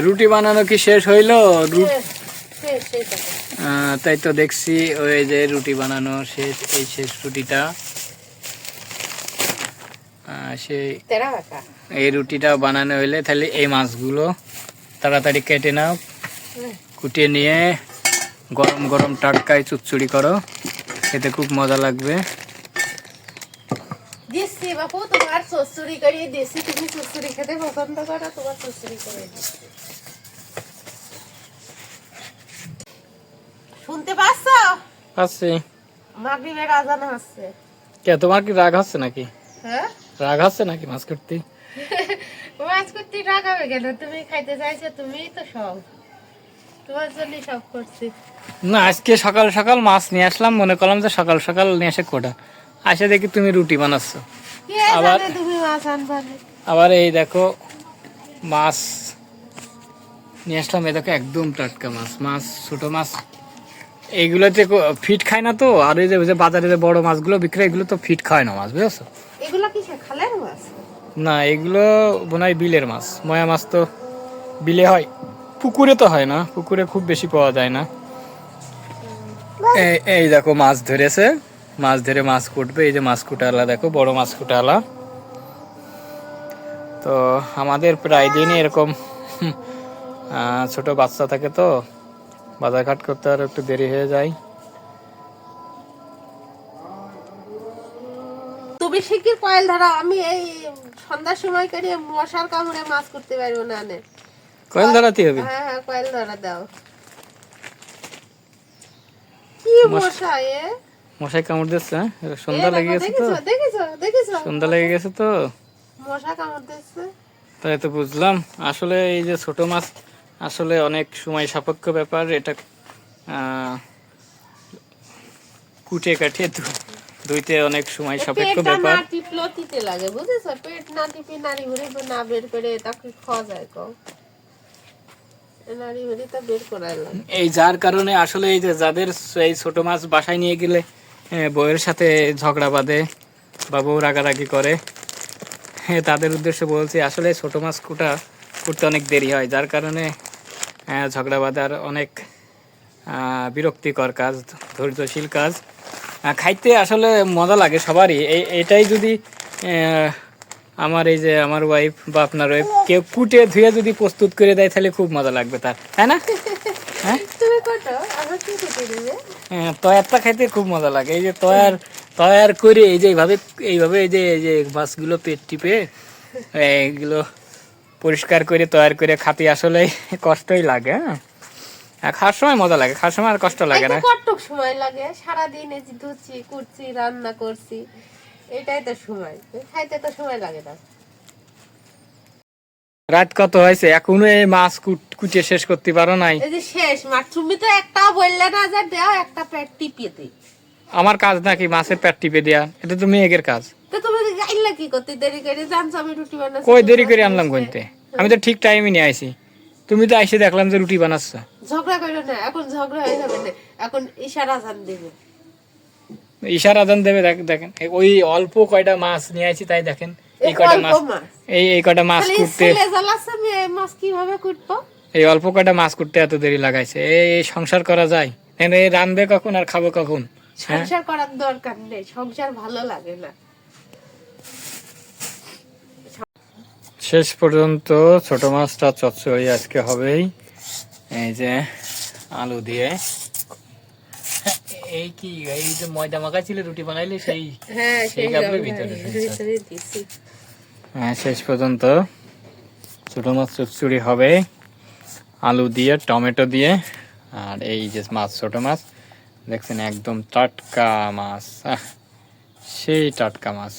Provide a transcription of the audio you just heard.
রুটি বানানো কি শেষ হইলো? তাই তো দেখছি ওই যে রুটি বানানো শেষ, এই শেষ রুটিটা। সেই এই রুটিটা বানানো হইলে তাহলে এই মাছগুলো তাড়াতাড়ি কেটে নাও, কুটিয়ে নিয়ে গরম গরম টাটকায় চুচড়ি করো, খেতে খুব মজা লাগবে। বাপু তোমার চচ্চড়ি করে দিয়েছি, তুমি চচ্চড়ি খেতে পছন্দ করো, তোমার চচ্চড়ি করে দিচ্ছি। শুনতে পাচ্ছ? পাচ্ছি। মাগরিবের আজান হচ্ছে। কে তোমার কি রাগ হচ্ছে নাকি? হ্যাঁ রাগ হচ্ছে নাকি মাছ করতে? মাছ করতে রাগ হবে কেন? তুমি খাইতে চাইছো, তুমিই তো সব, তোমার জন্য সব করছি। না আজকে সকাল সকাল মাছ নিয়ে আসলাম, মনে করলাম যে সকাল সকাল নিয়ে এসে কোটা আসে দেখি তুমি রুটি বানাচ্ছ। আবার তুমি মাছ আনবা? আবার এই দেখো মাছ নিয়ে আসলাম, এই দেখো একদম টাটকা মাছ, মাছ ছোট মাছ এইগুলোতে ফিট খায় না তো। আর এই যে বাজারে যে বড় মাছগুলো বিক্রি, এগুলো তো ফিট খায় না মাছ, বুঝেছো? এগুলো কি খালের মাছ? না, এগুলো মনে হয় বিলের মাছ। ময়া মাছ তো বিলে হয়, পুকুরে তো হয় না, পুকুরে খুব বেশি পাওয়া যায় না। এই দেখো মাছ ধরেছে, মাছ ধরে মাছ কুটবে। এই যে মাছ কুটালা দেখো, বড় মাছ কুটালা। তো আমাদের প্রায় দিনই এরকম ছোট বাচ্চা থাকে তো বাজার ঘাট করতে আর একটু দেরি হয়ে যায়। তুমি শিগগির কয়েল ধরো, আমি এই সন্ধ্যার সময় করে মশার কামড়ে মাছ করতে পারবো না। কয়েল ধরাতে হবে? হ্যাঁ হ্যাঁ, কয়েল ধরা দাও। কি মশা এ? মশাই কামড় দিচ্ছে। সন্ধ্যা লেগে গেছে তো, দেখেছো সন্ধ্যা লেগে গেছে তো মশা কামড় দিচ্ছে। তাই তো বুঝলাম। আসলে এই যে ছোট মাছ আসলে অনেক সময় সাপেক্ষ ব্যাপার। এটা কুটে কাটে ধুইতে অনেক সময় সাপেক্ষ ব্যাপার। পেট না টিপলো তিতে লাগে, বুঝেছো? পেট না টিপে নাড়ি ভুড়ি না বের করে তাকে খাওয়া যায় কও? নাড়ি ভুড়ি তো বের করাই লাগে। এই যার কারণে আসলে এই যে যাদের এই ছোট মাছ বাসায় নিয়ে গেলে বউয়ের সাথে ঝগড়া বাঁধে বা বউ রাগারাগি করে, তাদের উদ্দেশ্যে বলছি আসলে ছোট মাছ কুটতে অনেক দেরি হয়, যার কারণে ঝগড়া বাঁধার অনেক বিরক্তিকর কাজ, ধৈর্যশীল কাজ। খাইতে আসলে মজা লাগে সবারই। এটাই যদি আমার এই যে আমার ওয়াইফ বা আপনার ওয়াইফ কেউ কুটে ধুয়ে যদি প্রস্তুত করে দেয় তাহলে খুব মজা লাগবে তার, তাই না? হ্যাঁ, তয়ারটা খাইতে খুব মজা লাগে। এই যে তয়ার করে এই যে এইভাবে এই যে মাছগুলো পেট টিপে এইগুলো পরিষ্কার করে তৈরি করে খাতে আসলে কষ্টই লাগে। হ্যাঁ, খাওয়ার সময় মজা লাগে, খাওয়ার সময় আর কষ্ট লাগে না। কতটুক সময় লাগে? সারাদিন এই যে ধুচ্ছি, কুটছি, রান্না করছি, এটাই তো সময়। খাইতে তো সময় লাগে না। রাত কত হয়েছে এখনো এই মাছ কুটিয়ে শেষ করতে পারো নাই? এই যে শেষ মাছ, তুমি তো একটা বললে না যে দাও একটা পেট টিপিয়ে দিই। আমার কাজ নাকি মাছের পেট টিপে দেয়া? এটা তো মেয়েদের কাজ। তো তুমি গাইলা কি করতে? দেরি করে জানছো আমি রুটি বানাচ্ছি। কই দেরি করে আনলাম কইতে? আমি তো ঠিক টাইমে নিয়ে আইছি, তুমি তো আইসে দেখলাম যে রুটি বানাচ্ছ। ঝগড়া করো না, এখন ঝগড়া হয়ে যাবে না, এখন ইশারা আজান দেবে। ইশারা আজান দেবে। দেখেন ওই অল্প কয়টা মাছ নিয়ে আইছি, তাই দেখেন এই কয়টা মাছ, এই কয়টা মাছ কুটতে, মাছ কিভাবে কুটবো? এই অল্প কয়টা মাছ কুটতে এত দেরি লাগাইছে। এই সংসার করা যায়? এই রানবে কখন আর খাবো কখন? সংসার করার দরকার নেই, সংসার ভালো লাগে না। শেষ পর্যন্ত ছোট মাছটা চচ্চড়ি আজকে হবেই। এই যে আলু দিয়ে, এই কি এই যে ময়দা মাখা ছিল রুটি বানাইলে সেই কাপড়ের ভিতরে। হ্যাঁ, শেষ পর্যন্ত ছোট মাছ চচ্চড়ি হবে আলু দিয়ে, টমেটো দিয়ে। আর এই যে মাছ, ছোট মাছ দেখছেন একদম টাটকা মাছ, সেই টাটকা মাছ।